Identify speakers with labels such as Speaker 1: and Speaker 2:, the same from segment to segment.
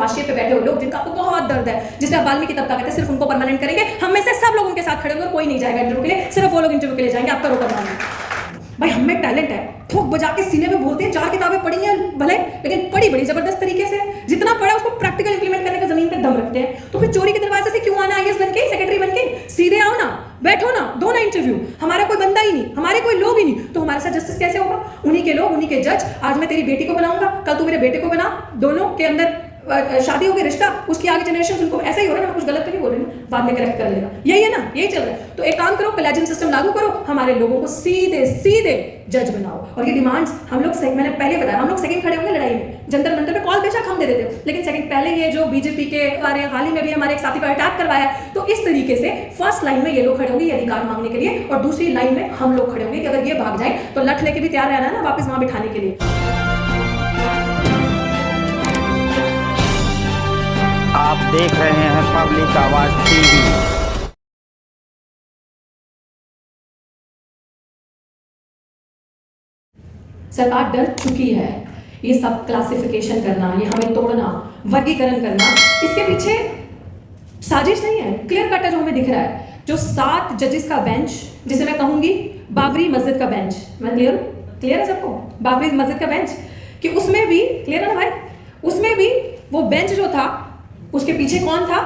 Speaker 1: हाशिए पे बैठे हुए लोग जिनका आपको बहुत दर्द है, जिसे आप वाल्मीकि तबका कहते हैं, सिर्फ उनको परमानेंट करेंगे। हम में से सब लोग उनके साथ खड़े होंगे और कोई नहीं जाएगा इंटरव्यू के लिए, सिर्फ वो लोग इंटरव्यू के लिए जाएंगे। आप करो परमानेंट। भाई हम में टैलेंट है, ठोक बजा के सीने में बोलते हैं, 4 किताबें पढ़ी हैं भले, लेकिन पढ़ी बड़ी जबरदस्त तरीके से, जितना पढ़ा उसको प्रैक्टिकल इंप्लीमेंट करने का जमीन पे दम रखते हैं। तो फिर चोरी के दरवाजे से क्यों आना आईएएस बन के, सेक्रेटरी बन के? सीधे आओ ना, बैठो ना, दो ना इंटरव्यू। हमारा कोई बंदा ही नहीं, हमारे कोई लोग ही नहीं, तो हमारे साथ जस्टिस कैसे होगा? उन्हीं के लोग, उन्हीं के जज। आज मैं तेरी बेटी को बनाऊंगा, कल तू मेरे बेटे को बना, दोनों के अंदर शादी हो गई, रिश्ता, उसकी आगे जनरेशन, उनको ऐसा ही हो रहा है ना, कुछ गलत तो नहीं बोल रही ना, बाद में करेक्ट कर लेगा, यही है ना, यही चल रहा है। तो एक काम करो, कोलेजियम सिस्टम लागू करो, हमारे लोगों को सीधे सीधे जज बनाओ। और ये डिमांड्स हम लोग, मैंने पहले बताया, हम लोग सेकंड खड़े होंगे लड़ाई में, जंतर मंतर पे कॉल बेशक हम दे देते, लेकिन सेकंड पहले ये जो बीजेपी के बारे हाल ही में भी हमारे एक साथी पर अटैक करवाया, तो इस तरीके से फर्स्ट लाइन में ये लोग खड़े होंगे ये अधिकार मांगने के लिए, और दूसरी लाइन में हम लोग खड़े होंगे कि अगर ये भाग जाए तो लठ लेके भी तैयार रहना है ना वापस वहां बिठाने के लिए।
Speaker 2: आप देख रहे हैं पब्लिक आवाज टीवी।
Speaker 1: सरकार डर चुकी है, ये सब क्लासिफिकेशन करना, ये हमें तोड़ना, वर्गीकरण करना, इसके पीछे साजिश नहीं है, क्लियर कट है जो हमें दिख रहा है। जो 7 जजेस का बेंच, जिसे मैं कहूंगी बाबरी मस्जिद का बेंच, मैं क्लियर है सबको? बाबरी मस्जिद का बेंच, कि उसमें भी क्लियर है ना भाई, उसमें भी वो बेंच जो था उसके पीछे कौन था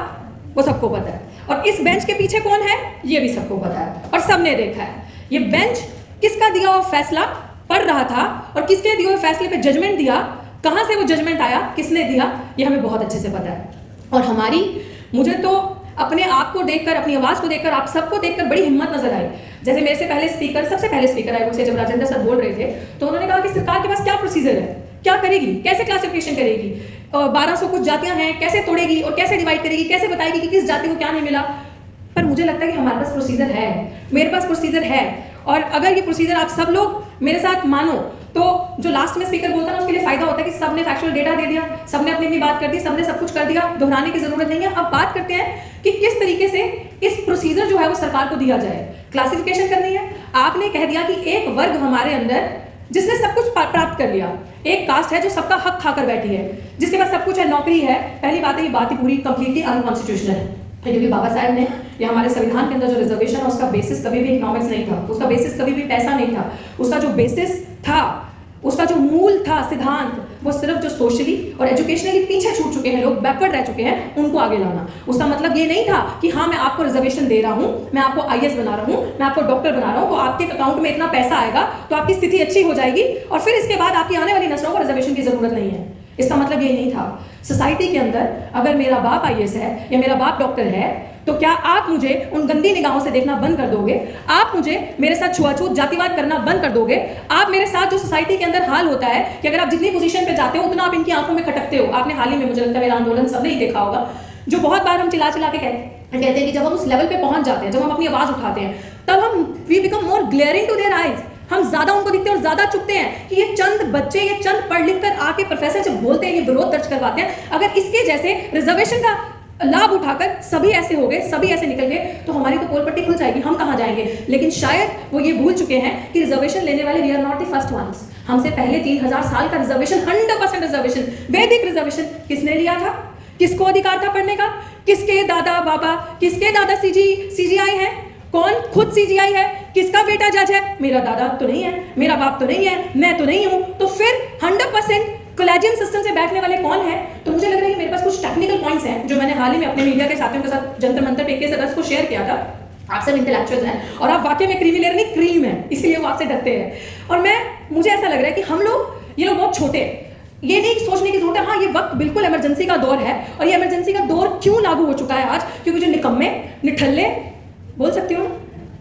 Speaker 1: वो सबको पता है, और इस बेंच के पीछे कौन है ये भी सबको पता है, और सबने देखा है। ये बेंच किसका दिया हुआ फैसला पढ़ रहा था और किसके दिए हुए फैसले पे जजमेंट दिया, कहां से वो जजमेंट आया, किसने दिया, ये हमें बहुत अच्छे से पता है। और हमारी, मुझे तो अपने आप को देखकर, अपनी आवाज को देखकर, आप सबको देखकर बड़ी हिम्मत नजर आई। जैसे मेरे से पहले स्पीकर, सबसे पहले स्पीकर आए मुझसे जब राजेंद्र सर बोल रहे थे, तो उन्होंने कहा कि सरकार के पास क्या प्रोसीजर है, क्या करेगी, कैसे क्लासिफिकेशन करेगी, 1200 कुछ जातियां हैं, कैसे तोड़ेगी और कैसे डिवाइड करेगी, कैसे बताएगी कि किस जाति को क्या नहीं मिला। पर मुझे लगता है कि हमारे पास प्रोसीजर है, मेरे पास प्रोसीजर है, और अगर ये प्रोसीजर आप सब लोग मेरे साथ मानो तो जो लास्ट में स्पीकर बोलता है ना उसके लिए फायदा होता है कि सबने फैक्चुअल डेटा दे दिया, सबने अपनी अपनी बात कर दी, सबने सब कुछ कर दिया, दोहराने की जरूरत नहीं है। अब बात करते हैं कि किस तरीके से इस प्रोसीजर जो है वो सरकार को दिया जाए। क्लासिफिकेशन करनी है, आपने कह दिया कि एक वर्ग हमारे अंदर जिसने सब कुछ प्राप्त कर लिया, एक कास्ट है जो सबका हक खाकर बैठी है, जिसके पास सब कुछ है, नौकरी है। पहली बात है, ये बात ही पूरी कंप्लीटली अनकॉन्स्टिट्यूशनल है, क्योंकि बाबा साहब ने या हमारे संविधान के अंदर जो रिजर्वेशन है उसका बेसिस कभी भी इकोनॉमिक्स नहीं था, उसका बेसिस कभी भी पैसा नहीं था, उसका जो बेसिस था, उसका जो मूल था सिद्धांत, वो सिर्फ जो सोशली और एजुकेशनली पीछे छूट चुके हैं लोग, बैकवर्ड रह चुके हैं, उनको आगे लाना। उसका मतलब ये नहीं था कि हाँ मैं आपको रिजर्वेशन दे रहा हूँ, मैं आपको आईएएस बना रहा हूँ, मैं आपको डॉक्टर बना रहा हूँ, तो आपके अकाउंट में इतना पैसा आएगा तो आपकी स्थिति अच्छी हो जाएगी और फिर इसके बाद आपकी आने वाली नस्लों को रिजर्वेशन की जरूरत नहीं है। इसका मतलब ये नहीं था। सोसाइटी के अंदर अगर मेरा बाप आईएएस है या मेरा बाप डॉक्टर है, तो क्या आप मुझे उन गंदी निगाहों से देखना बंद कर दोगे? आप मुझे मेरे साथ छुआछूत जातिवाद करना बंद कर दोगे? आप मेरे साथ जो सोसाइटी के अंदर हाल होता है कि अगर आप जितनी पोजीशन पे जाते हो उतना आप इनकी आंखों में खटकते हो। आपने हाल ही में, मुझे लगता है मेरा आंदोलन सबने ही देखा होगा, जो बहुत बार हम चिल्ला चिल्ला के कहते हैं कि जब हम उस लेवल पे पहुंच जाते हैं, जब हम अपनी आवाज उठाते हैं, तब हम we become more glaring to their eyes. हम ज्यादा उनको दिखते हैं और ज्यादा चुपते हैं कि ये चंद बच्चे, ये चंद पढ़ लिख कर आके प्रोफेसर जब बोलते हैं, ये विरोध दर्ज करवाते हैं, अगर इसके जैसे रिजर्वेशन का लाभ उठाकर सभी ऐसे हो गए, सभी ऐसे निकल गए, तो हमारी तो पोल पट्टी खुल जाएगी, हम कहां जाएंगे। लेकिन शायद वो ये भूल चुके हैं कि रिजर्वेशन लेने वाले we are not the first ones. हमसे पहले 3000 साल का रिजर्वेशन, 100% रिजर्वेशन, वैदिक रिजर्वेशन किसने लिया था? किसको अधिकार था पढ़ने का? किसके दादा बाबा, किसके दादा सीजीआई है? कौन खुद सीजीआई है? किसका बेटा जज है? मेरा दादा तो नहीं है, मेरा बाप तो नहीं है, मैं तो नहीं हूं। तो फिर 100% कोलेजियम सिस्टम से बैठने वाले कौन है? तो मुझे लग रहा है कि मेरे पास कुछ टेक्निकल पॉइंट्स हैं जो मैंने हाल ही में अपने मीडिया के साथियों के साथ जंतर मंतर पे 21 अगस्त को शेयर किया था। आप सब इंटेलेक्चुअल्स हैं और आप वाकई में क्रीमी लेयर नहीं, क्रीम है, इसलिए वो आपसे डरते हैं। और मुझे ऐसा लग रहा है कि हम लोग, ये लोग बहुत छोटे, ये नहीं सोचने की जरूरत है हाँ ये वक्त बिल्कुल इमरजेंसी का दौर है, और ये इमरजेंसी का दौर क्यों लागू हो चुका है आज? क्योंकि जो निकम्मे, निठल्ले, बोल सकती हो,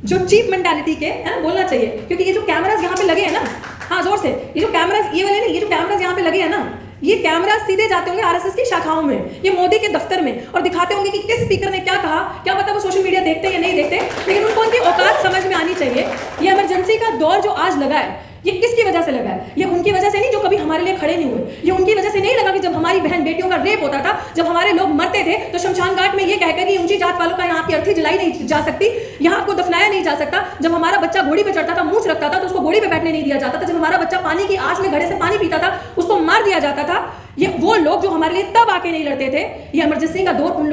Speaker 1: जो चीप मेंटालिटी के, है ना, बोलना चाहिए, क्योंकि ये जो कैमरास यहाँ पे लगे हैं ना, हाँ जोर से, ये जो कैमरास, ये वाले नहीं, ये जो कैमरास यहाँ पे लगे हैं ना, ये कैमरा सीधे जाते होंगे आरएसएस की शाखाओं में, ये मोदी के दफ्तर में, और दिखाते होंगे कि किस स्पीकर ने क्या कहा। क्या पता वो सोशल मीडिया देखते हैं या नहीं देखते, लेकिन उनको उनकी औकात समझ में आनी चाहिए। ये इमरजेंसी का दौर जो आज लगा है, ये किसकी वजह से लगा है? ये उनकी वजह से नहीं जो कभी हमारे लिए खड़े नहीं हुए। ये उनकी वजह से नहीं लगा कि जब हमारी बहन बेटियों का रेप होता था, जब हमारे लोग मरते थे, तो शमशान घाट में ये कहकर कि ऊंची जात वालों का यहाँ की अर्थी जलाई नहीं जा सकती, यहाँ आपको दफनाया नहीं जा सकता। जब हमारा बच्चा घोड़ी पे चढ़ता था, मूंछ रखता था, तो उसको घोड़ी पे बैठने नहीं दिया जाता था। जब हमारा बच्चा पानी की आस में घड़े से पानी पीता था, उसको मार दिया जाता था। ये वो लोग जो हमारे लिए तब आके नहीं लड़ते थे। ये इमरजेंसी का दौर उन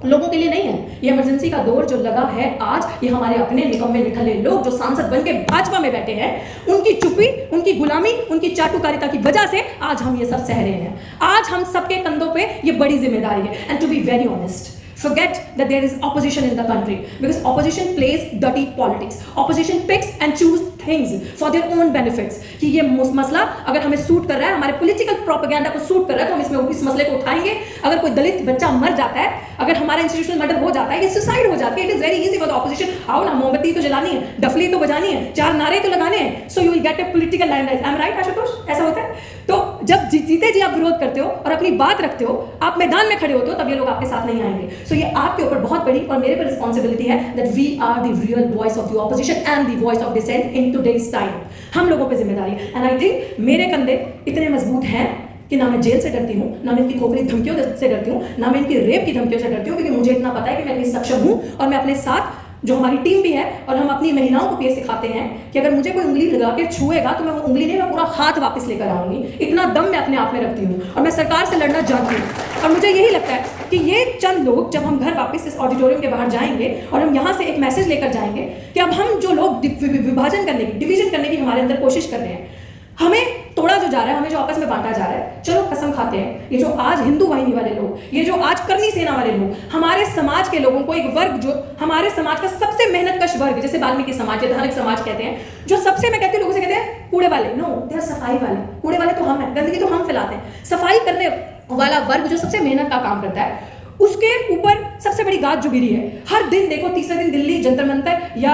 Speaker 1: लोगों के लिए नहीं है। ये इमरजेंसी का दौर जो लगा है आज, ये हमारे अपने निकम्मे निठल्ले लोग जो सांसद बन के भाजपा में बैठे हैं, उनकी चुप्पी, उनकी गुलामी, उनकी चाटुकारिता की वजह से आज हम ये सब सह रहे हैं। आज हम सबके कंधों पे ये बड़ी जिम्मेदारी है। And to be very honest, forget that there is opposition in the country, because opposition plays dirty politics. Opposition picks and choose things for their own benefits. कि ये मसला अगर हमें सूट कर रहा है, हमारे पॉलिटिकल प्रोपेगेंडा को सूट कर रहा है, तो हम इसमें इस मसले को उठाएंगे। अगर कोई दलित बच्चा मर जाता है, अगर हमारा इंस्टीट्यूशनल मर्डर हो जाता है, ये सुसाइड हो जाती है, it is very easy for the opposition. आओ ना, मोमबत्ती तो जलानी है, डफली तो बजानी है, 4 नारे तो लगाने हैं, so you will get A political limelight. I am right Ashutosh? ऐसा होता है। तो जब जीते जी आप विरोध करते हो और अपनी बात रखते हो, आप मैदान में खड़े होते हो, तब ये लोग आपके साथ नहीं आएंगे। सो ये आपके ऊपर बहुत बड़ी और मेरे पर रिस्पॉन्सिबिलिटी है that we are the real voice of the opposition and the voice of dissent in today's time. हम लोगों पे जिम्मेदारी है। एंड आई थिंक मेरे कंधे इतने मजबूत हैं कि ना मैं जेल से डरती हूँ, ना मैं इनकी खोखली धमकियों से डरती हूँ, ना मैं इनकी रेप की धमकियों से डरती हूँ, क्योंकि मुझे इतना पता है कि मैं इतनी सक्षम हूँ। और मैं अपने साथ जो हमारी टीम भी है, और हम अपनी महिलाओं को भी ये सिखाते हैं कि अगर मुझे कोई उंगली लगा के छुएगा तो मैं वो उंगली नहीं, मैं पूरा हाथ वापस लेकर आऊंगी। इतना दम मैं अपने आप में रखती हूँ और मैं सरकार से लड़ना जानती हूँ। और मुझे यही लगता है कि ये चंद लोग जब हम घर वापस इस ऑडिटोरियम के बाहर जाएंगे और हम यहाँ से एक मैसेज लेकर जाएंगे कि अब हम जो लोग विभाजन करने की, डिवीजन करने की हमारे अंदर कोशिश कर रहे हैं, हमें तोड़ा जो जा रहा है, हमें जो आपस में बांटा जा रहा है, चलो कसम खाते हैं, ये जो आज हिंदू वाहिनी वाले लोग, ये जो आज करनी सेना वाले लोग, हमारे समाज के लोगों को, एक वर्ग जो हमारे समाज का सबसे मेहनतकश वर्ग, जैसे वाल्मीकि समाज या धार्मिक समाज कहते हैं, जो सबसे, मैं कहती हूँ, लोगों से कहते हैं कूड़े वाले, नो दे आर सफाई वाले। कूड़े वाले तो हम हैं, गंदगी तो हम फैलाते हैं। सफाई करने वाला वर्ग जो सबसे मेहनत का काम करता है, उसके ऊपर सबसे बड़ी गाज जो गिरी है। हर दिन देखो, तीसरे दिन दिल्ली जंतर मंतर या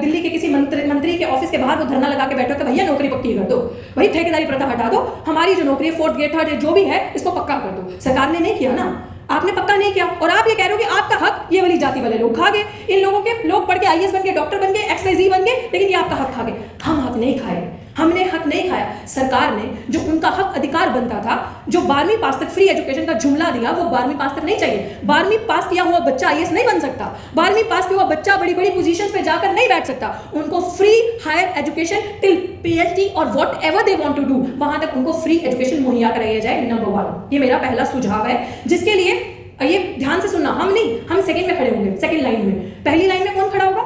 Speaker 1: दिल्ली के किसी मंत्री के ऑफिस के बाहर वो धरना लगा के बैठो कि भैया नौकरी पक्की कर दो, भाई ठेकेदारी प्रथा हटा दो, हमारी जो नौकरी है, 4th ग्रेड 3rd जो भी है, इसको पक्का कर दो। सरकार ने नहीं किया ना, आपने पक्का नहीं किया, और आप ये कह रहे हो कि आपका हक ये वाली जाति वाले लोग खा गए। इन लोगों के लोग पढ़ के IAS बन गए, डॉक्टर बन गए, XYZ बन गए, लेकिन ये आपका हक खा गए। हम हक नहीं खाए, हमने हक नहीं खाया। सरकार ने जो उनका हक अधिकार बनता था, जो 12वीं पास तक फ्री एजुकेशन का जुमला दिया, वो 12वीं पास तक नहीं चाहिए। 12वीं पास किया हुआ बच्चा IAS नहीं बन सकता, 12वीं पास किया हुआ बच्चा बड़ी बड़ी पोजीशंस पे जाकर नहीं बैठ सकता। उनको free higher education till PhD और whatever they want to do, वहां तक उनको फ्री एजुकेशन मुहैया कराया जाए, नंबर 1। ये मेरा पहला सुझाव है, जिसके लिए ये ध्यान से सुनना, हम नहीं, हम सेकंड में खड़े होंगे, सेकंड लाइन में। पहली लाइन में कौन खड़ा होगा?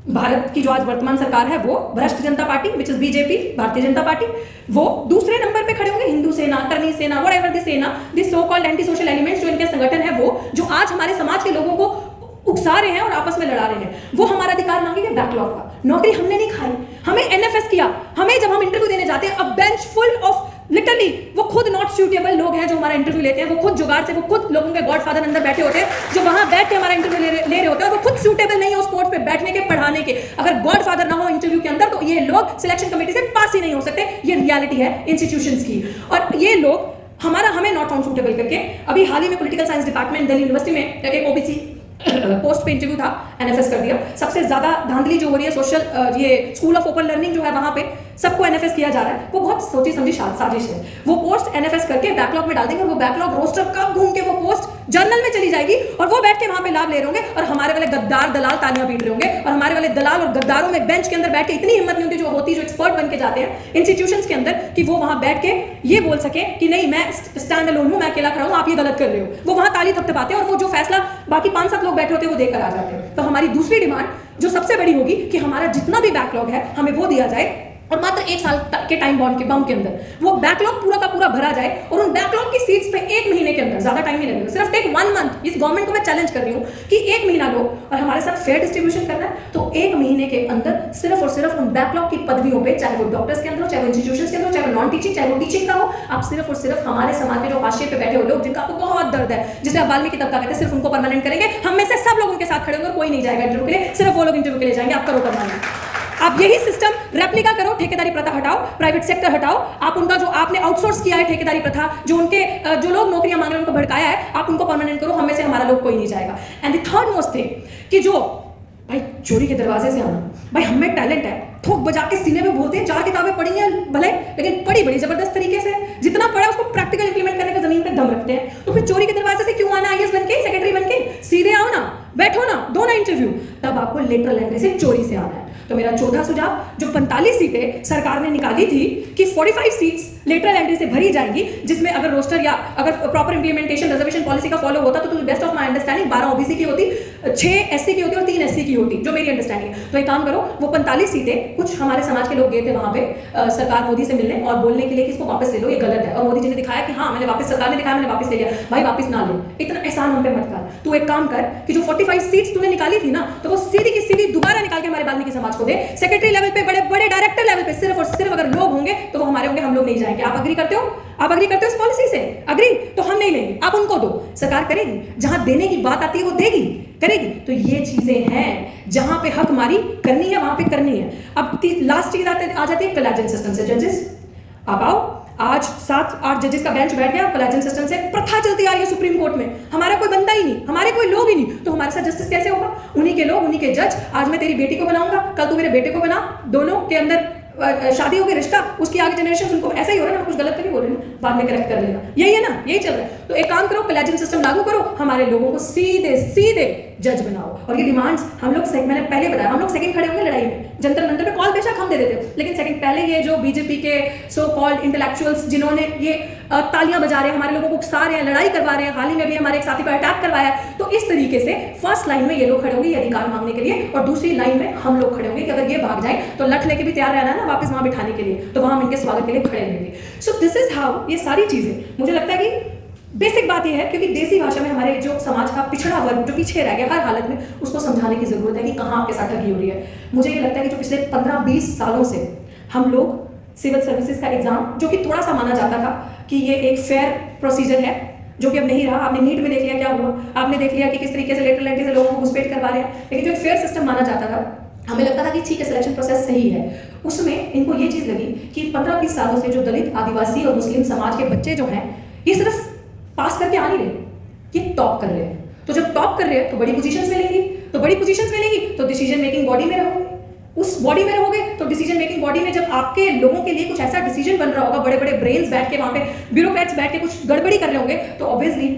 Speaker 1: भारत की जो आज वर्तमान सरकार है, वो भ्रष्ट जनता party, which is BJP, Bharatiya Janata party, वो दूसरे नंबर पे खड़े होंगे हिंदू सेना, करनी सेना, व्हाटएवर द सेना, this so called anti social elements, जो इनके संगठन है, वो जो आज हमारे समाज के लोगों को उकसा रहे हैं और आपस में लड़ा रहे हैं, वो हमारा अधिकार मांगेंगे बैकलॉग का। नौकरी हमने नहीं खाई, हमें NFS किया, हमें जब हम इंटरव्यू देने जाते हैं, अब बेंच फुल ऑफ लिटरली वो खुद नॉट सूटेबल लोग हैं जो हमारा इंटरव्यू लेते हैं, वो खुद जुगाड़ से, वो खुद लोगों के गॉडफादर अंदर बैठे होते हैं, जो वहां बैठ के हमारा इंटरव्यू ले रहे होते हैं, और वो खुद सूटेबल नहीं है उस पोस्ट पे बैठने के, पढ़ाने के। अगर गॉडफादर ना हो इंटरव्यू के अंदर, तो ये लोग सिलेक्शन कमेटी से पास ही नहीं हो सकते। ये रियलिटी है इंस्टीट्यूशंस की। और ये लोग हमें नॉट फाउंड सूटेबल करके, अभी हाल ही में political science department Delhi university में एक OBC पोस्ट पे इंटरव्यू था, NFS कर दिया। सबसे ज्यादा धांधली जो हो रही है सोशल, ये स्कूल ऑफ ओपन लर्निंग जो है, वहां पे सबको NFS किया जा रहा है। वो बहुत सोची समझी साजिश है। वो पोस्ट NFS करके बैकलॉग में डाल देंगे, और वो बैकलॉग रोस्टर कब घूम के वो पोस्ट जर्नल में चली जाएगी, और वो बैठ के वहां पे लाभ ले रहे होंगे, और हमारे वाले गद्दार दलाल तालियां पीट रहे होंगे। और हमारे वाले दलाल और गद्दारों में बेंच के अंदर बैठ के इतनी हिम्मत नहीं होती, जो होती, जो एक्सपर्ट बन के जाते हैं इंस्टीट्यूशंस के अंदर, कि वो वहां बैठ के ये बोल सके कि नहीं, मैं स्टैंड अलोन हूं, मैं अकेला खड़ा हूं, आप ये गलत कर रहे हो। वो वहां ताली थपथपाते हैं, और वो जो फैसला बाकी 5-7 लोग बैठे होते हैं, वो देकर आ जाते हैं। तो हमारी दूसरी डिमांड जो सबसे बड़ी होगी कि हमारा जितना भी बैकलॉग है, हमें वो दिया जाए, और मात्र 1 साल के टाइम बाउंड के अंदर वो बैकलॉग पूरा का पूरा भरा जाए, और उन बैकलॉग की सीट्स पे 1 महीने के अंदर, ज्यादा टाइम नहीं लगेगा, सिर्फ टेक 1 मंथ। इस गवर्नमेंट को मैं चैलेंज कर रही हूँ कि 1 महीना लो और हमारे साथ फेयर डिस्ट्रीब्यूशन करना है, तो 1 महीने के अंदर सिर्फ और सिर्फ उन बैकलॉग की पदवियों पे, चाहे वो डॉक्टर्स के अंदर हो, चाहे वो इंस्टीट्यूशंस के अंदर हो, चाहे वो नॉन टीचिंग, चाहे वो टीचिंग का हो, आप सिर्फ और सिर्फ हमारे समाज के जो हाशिए पे बैठे हो लोग, जिनका आपको बहुत दर्द है, जिसे आप वाल्मीकि तबका कहते हैं, सिर्फ उनको परमानेंट करेंगे। हम में से सब लोग उनके साथ खड़े होंगे, और कोई नहीं जाएगा इंटरव्यू के लिए, सिर्फ वो लोग इंटरव्यू के लिए जाएंगे। आप करो परमानेंट। आप यही सिस्टम रेप्लिका करो, ठेकेदारी प्रथा हटाओ, प्राइवेट सेक्टर हटाओ। आप उनका जो आपने आउटसोर्स किया है ठेकेदारी प्रथा, जो उनके जो लोग नौकरियां मांग रहे हैं, उनको भड़काया है, आप उनको परमानेंट करो। हमें से हमारा लोग कोई नहीं जाएगा। And the third most thing, कि जो भाई चोरी के दरवाजे से आना, भाई हमें टैलेंट है, ठोक बजा के सीने में बोलते हैं 4 किताबें पढ़ी हैं भले, लेकिन पढ़ी बड़ी जबरदस्त तरीके से, जितना पढ़ा उसको प्रैक्टिकल इंप्लीमेंट करने का जमीन पे दम रखते हैं। तो फिर चोरी के दरवाजे से क्यों आना? IAS बन के, सेक्रेटरी बन के? सीधे आओ ना, बैठो ना, दो ना इंटरव्यू, तब आपको लेटरल एंट्री से चोरी से आना है। तो मेरा चौथा सुझाव, जो 45 सीटें सरकार ने निकाली थी कि 45 सीट्स लेटरल एंट्री से भरी जाएंगी, जिसमें अगर रोस्टर या अगर प्रॉपर इंप्लीमेंटेशन रिजर्वेशन पॉलिसी का फॉलो होता तो best of my understanding 12 OBC की होती, 6 एससी की होती और 3 एससी की होती, जो मेरी अंडरस्टैंडिंग है। तो एक काम करो, वो 45 सीटें, कुछ हमारे समाज के लोग गए थे वहां पे सरकार मोदी से मिलने और बोलने के लिए कि इसको वापस ले लो, ये गलत है, और मोदी जी ने दिखाया कि हाँ मैंने वापस, सरकार ने दिखाया मैंने वापस ले लिया। भाई वापस ना ले, इतना एहसान हम पे मत कर। तू एक काम कर कि जो 45 सीट्स तूने निकाली थी ना, तो वो सीधी की सीधी दोबारा निकाल के हमारे वाल्मीकि समाज को दे। सेक्रेटरी लेवल पे, बड़े बड़े डायरेक्टर लेवल पे सिर्फ और सिर्फ अगर लोग होंगे तो वो हमारे होंगे, हम लोग नहीं जाएंगे। आप अग्री करते हो? आप अग्री करते हो इस पॉलिसी से? अग्री? तो हम नहीं लेंगे, आप उनको दो। सरकार करेगी, जहां देने की बात आती है वो देगी, करेगी। तो ये चीजें हैं, जहां पे हकमारी करनी है वहां पे करनी है। अब लास्ट चीज आ जाती है कोलैजियन सिस्टम से। जजेस अब आओ, आज 7-8 जजेस का बेंच बैठ गया कोलैजियन सिस्टम से। प्रथा चलती आ रही है सुप्रीम कोर्ट में, हमारा कोई बंदा ही नहीं, हमारे कोई लोग ही नहीं, तो हमारे साथ जस्टिस कैसे होगा? उन्हीं के लोग, उन्हीं के जज। आज मैं तेरी बेटी को बनाऊंगा, कल तू मेरे बेटे को बना, दोनों के अंदर शादी हो गई, रिश्ता, उसकी आगे जनरेशन, उनको ऐसा ही हो रहा है ना, कुछ गलत तो नहीं बोल रही ना, बाद में करेक्ट कर लेना, यही है ना, यही चल रहा है। तो एक काम करो, कोलैजियन सिस्टम लागू करो, हमारे लोगों को सीधे सीधे जज बनाओ। और ये डिमांड्स हम लोग, मैंने पहले बताया, हम लोग सेकंड खड़े होंगे लड़ाई में, जंतर मंतर पे कॉल बेशक हम दे देते, लेकिन सेकंड पहले ये जो बीजेपी के सो कॉल्ड इंटेलेक्चुअल्स जिन्होंने ये तालियां बजा रहे हैं, हमारे लोगों को उकसा रहे हैं, लड़ाई करवा रहे हैं, हाल ही में भी हमारे एक साथी पर अटैक करवाया है, तो इस तरीके से फर्स्ट लाइन में ये लोग खड़े होंगे ये अधिकार मांगने के लिए, और दूसरी लाइन में हम लोग खड़े होंगे कि अगर ये भाग जाए तो लठ लेके भी तैयार रहना है ना वापस वहां बिठाने के लिए, तो वहां हम इनके स्वागत के लिए खड़े रहेंगे। सो दिस इज हाउ ये सारी चीजें, मुझे लगता है कि बेसिक बात यह है, क्योंकि देसी भाषा में हमारे जो समाज का पिछड़ा वर्ग जो पीछे रह गया हर हालत में, उसको समझाने की जरूरत है कि कहाँ आपके साथ ठगी हो रही है। मुझे ये लगता है कि जो पिछले 15-20 सालों से हम लोग सिविल सर्विसेज का एग्जाम, जो कि थोड़ा सा माना जाता था कि ये एक फेयर प्रोसीजर है, जो कि अब नहीं रहा। आपने नीट में देख लिया क्या हुआ, आपने देख लिया कि किस तरीके से लेटरल एंट्री से लोगों को घुसपैठ करवा रहे हैं, लेकिन जो फेयर सिस्टम माना जाता था, हमें लगता था कि ठीक है सिलेक्शन प्रोसेस सही है, उसमें इनको ये चीज लगी कि 15-20 सालों से जो दलित, आदिवासी और मुस्लिम समाज के बच्चे जो हैं, ये सिर्फ पास करके आ नहीं रहे, ये टॉप कर रहे हैं। तो जब टॉप कर रहे हैं तो बड़ी पोजीशंस मिलेंगी, तो बड़ी पोजीशंस मिलेंगी तो डिसीजन मेकिंग बॉडी में रहोगे, उस बॉडी में रहोगे तो डिसीजन मेकिंग बॉडी में जब आपके लोगों के लिए कुछ ऐसा डिसीजन बन रहा होगा, बड़े बड़े ब्रेन्स बैठ के वहां पे, ब्यूरोक्रेट्स बैठ के कुछ गड़बड़ी कर रहे होंगे, तो ऑब्वियसली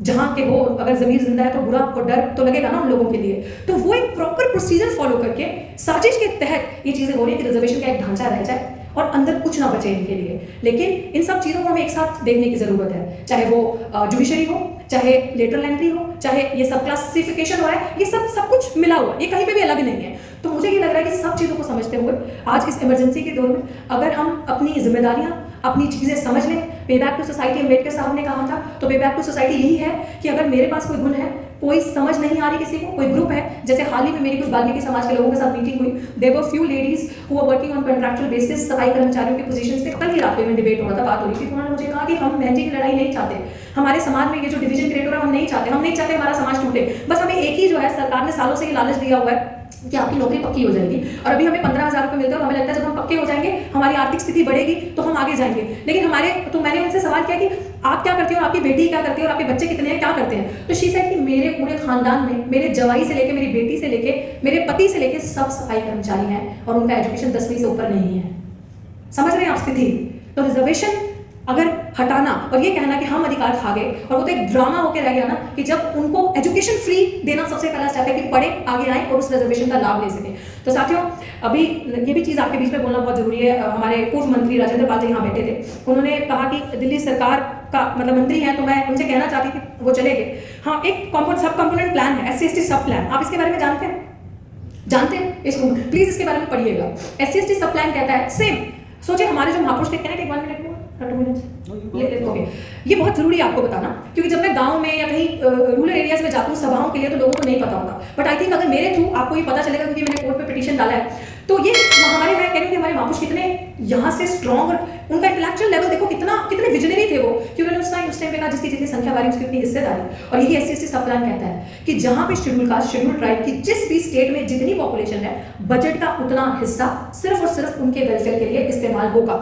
Speaker 1: जहां के हो, अगर जमीर जिंदा है तो बुरा और डर तो लगेगा ना उन लोगों के लिए। तो वो एक प्रॉपर प्रोसीजर फॉलो करके साजिश के तहत ये चीजें हो रही है कि रिजर्वेशन का एक ढांचा रह जाए और अंदर कुछ ना बचे इनके लिए। लेकिन इन सब चीजों को हमें एक साथ देखने की जरूरत है, चाहे वो जुडिशरी हो, चाहे लेटरल एंट्री हो, चाहे ये सब क्लासिफिकेशन हो रहा है, ये सब कुछ मिला हुआ, ये कहीं पे भी अलग नहीं है। तो मुझे ये लग रहा है कि सब चीजों को समझते हुए आज इस इमरजेंसी के दौर में अगर हम अपनी जिम्मेदारियां, अपनी चीजें समझ लें, पे बैक टू सोसाइटी अम्बेडकर साहब ने कहा था, तो पे बैक टू सोसाइटी यही है कि अगर मेरे पास कोई गुण है, कोई समझ नहीं आ रही किसी को, कोई ग्रुप है, जैसे हाल ही में मेरी कुछ वाल्मीकि समाज के लोगों के साथ मीटिंग हुई, there were few ladies who are working on contractual basis, सफाई कर्मचारियों के पोजीशंस पे कल ही रात में डिबेट हो रहा था, बात हो रही थी, उन्होंने मुझे कहा कि हम बहन जी की लड़ाई नहीं चाहते, हमारे समाज में ये जो डिवीजन क्रिएट हो रहा है हम नहीं चाहते हमारा समाज टूटे, बस हमें एक ही जो है सरकार ने सालों से ये लालच दिया हुआ है कि आपकी नौकरी पक्की हो जाएगी, और अभी हमें 15,000 रुपए मिलते हैं और हमें लगता है जब हम पक्के हो जाएंगे हमारी आर्थिक स्थिति बढ़ेगी तो हम आगे जाएंगे। लेकिन तो मैंने उनसे सवाल किया कि आप क्या करती हो, आपकी बेटी क्या करती है और आपके बच्चे कितने हैं, क्या करते हैं? तो शी सेड कि मेरे पूरे खानदान में, मेरे जवाई से लेके, मेरी बेटी से लेके, मेरे पति से लेके सब सफाई कर्मचारी हैं और उनका एजुकेशन 10वीं से ऊपर नहीं है। समझ रहे हैं आप स्थिति? तो रिजर्वेशन अगर हटाना और ये कहना कि हम अधिकार खा गए, और वो तो एक ड्रामा होकर रह गया ना कि जब उनको एजुकेशन फ्री देना सबसे पहला स्टेप है कि पढ़े, आगे आए और उस रिजर्वेशन का लाभ ले सके। तो साथियों, अभी ये भी चीज़ आपके बीच में बोलना बहुत जरूरी है। हमारे पूर्व मंत्री राजेंद्र पाल जी यहाँ बैठे थे, उन्होंने कहा कि दिल्ली सरकार का मतलब मंत्री हैं, तो मैं उनसे कहना चाहती थी, वो चले गए। हाँ, एक सब कंपोनेंट प्लान है, SC/ST सब प्लान, आप इसके बारे में जानते हैं? इसको प्लीज इसके बारे में पढ़िएगा। SC/ST सब प्लान कहता है सेम, सोचिए हमारे जो महापुरुष थे, 1 मिनट में 2 मिनट ओके, ये बहुत जरूरी है आपको बताना, क्योंकि जब मैं गांव में या कहीं रूरल एरियाज में जाती हूँ सभाओं के लिए, तो लोगों को नहीं पता होता, बट आई थिंक अगर मेरे थ्रू आपको ये पता चलेगा, क्योंकि मैंने कोर्ट पे पिटीशन डाला है, तो ये हमारे, मैं कह रही थी हमारे महापुरुष कितने यहाँ से स्ट्रॉन्ग, और उनका इंटेलेक्चुअल लेवल देखो कितने विजनरी थे वो, कि उन्होंने उस टाइम पे कहा जिसकी जितनी संख्या वाली उसकी उतनी हिस्सेदारी। और यही SC/ST सब प्लान कहता है कि जहां पे शेड्यूल कास्ट, शेड्यूल ट्राइब की जिस भी स्टेट में जितनी पॉपुलेशन है, बजट का उतना हिस्सा सिर्फ और सिर्फ उनके वेलफेयर के लिए इस्तेमाल होगा।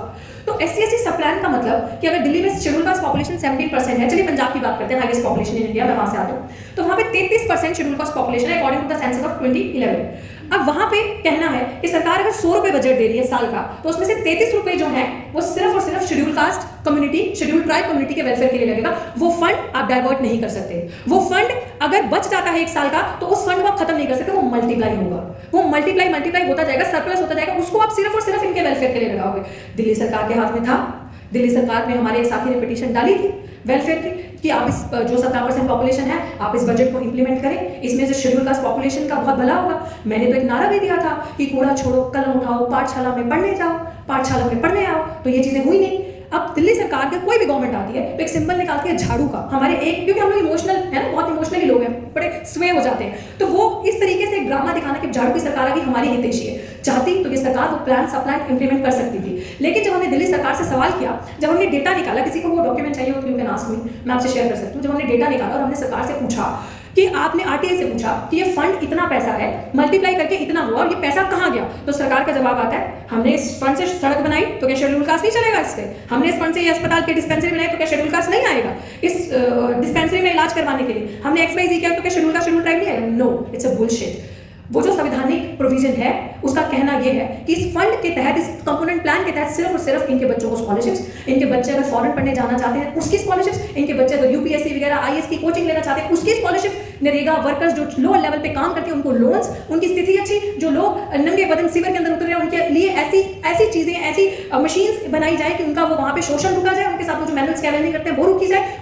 Speaker 1: तो SC/ST सब प्लान का मतलब कि अगर दिल्ली में शेड्यूल कास्ट पॉपुलेशन 17% है, चलिए पंजाब की बात करते हैं, हाईएस्ट पॉपुलेशन इन इंडिया, मैं वहां से आता हूं, तो वहां पे 33% शेड्यूल कास्ट पॉपुलेशन है according to the census of 2011। अब वहां पे कहना है कि सरकार अगर 100 रुपए बजट दे रही है साल का, तो उसमें से 33 रुपए जो है वो सिर्फ और सिर्फ schedule caste community, schedule tribe community के वेलफेयर के लिए लगेगा। वो फंड आप डाइवर्ट नहीं कर सकते, वो फंड अगर बच जाता है 1 साल का तो उस फंड को आप खत्म नहीं कर सकते, वो मल्टीप्लाई होगा, वो मल्टीप्लाई होता जाएगा, सरप्लस होता जाएगा, उसको आप सिर्फ और सिर्फ इनके वेलफेयर के लिए लगाओगे। दिल्ली सरकार के हाथ में था, दिल्ली सरकार में हमारे एक साथी ने पिटीशन डाली थी वेलफेयर की कि आप इस जो 17% पॉपुलेशन है आप इस बजट को इंप्लीमेंट करें, इसमें से शेड्यूल कास्ट पॉपुलेशन का बहुत भला होगा। मैंने तो एक नारा भी दिया था कि कूड़ा छोड़ो कलम उठाओ पाठशाला में पढ़ने जाओ, पाठशाला में पढ़ने आओ, तो ये चीजें हुई नहीं। अब दिल्ली सरकार के कोई भी गवर्नमेंट आती है तो एक सिंबल निकालती है झाड़ू का, हमारे एक, क्योंकि हम लोग इमोशनल है ना, बहुत इमोशनली लोग हैं, बड़े स्वे हो जाते हैं, तो वो इस तरीके से ड्रामा दिखाना कि झाड़ू की सरकार आ गई हमारी हितैषी है, चाहती तो ये सरकार वो प्लान सप्लान इंप्लीमेंट कर सकती थी। लेकिन जब हमने दिल्ली सरकार से सवाल किया, जब हमने डेटा निकाला, किसी को वो डॉक्यूमेंट चाहिए हो तो यू कैन आस्क मी, मैं आपसे शेयर कर सकती हूँ। जब हमने डेटा निकाला और हमने सरकार से पूछा कि आपने आरटीआई से पूछा कि ये फंड इतना पैसा है, मल्टीप्लाई करके इतना हुआ और ये पैसा कहाँ गया, तो सरकार का जवाब आता है हमने इस फंड से सड़क बनाई तो क्या शेड्यूल कास्ट नहीं चलेगा इस पे, हमने इस फंड से ये अस्पताल के डिस्पेंसरी बनाई तो क्या शेड्यूल कास्ट नहीं आएगा, इस डिस्पेंसरी में इलाज करवाने के लिए हमने XYZ किया तो क्या शेड्यूल ड्राइव नहीं आएगा। No, it's a bullshit. वो जो संवैधानिक प्रोविजन है उसका कहना यह है कि इस फंड के तहत, इस कंपोनेंट प्लान के तहत सिर्फ और सिर्फ इनके बच्चों को स्कॉलरशिप्स, इनके बच्चे अगर फॉरेन पढ़ने जाना चाहते हैं उसकी स्कॉलरशिप्स, इनके बच्चे अगर यूपीएससी वगैरह IAS की कोचिंग लेना चाहते हैं उसकी स्कॉलरशिप, नरेगा वर्कर्स जो लोअर लेवल पे काम करते हैं उनको लोन्स, उनकी स्थिति अच्छी, जो लोग नंगे बदन सीवर के अंदर उतर रहे हैं उनके लिए ऐसी चीजें, ऐसी मशीन्स बनाई जाए कि उनका वो वहां पे शोषण रुका जाए, उनके साथ वो जो मैनुअल स्कैवल नहीं करते हैं वो रुकी जाए।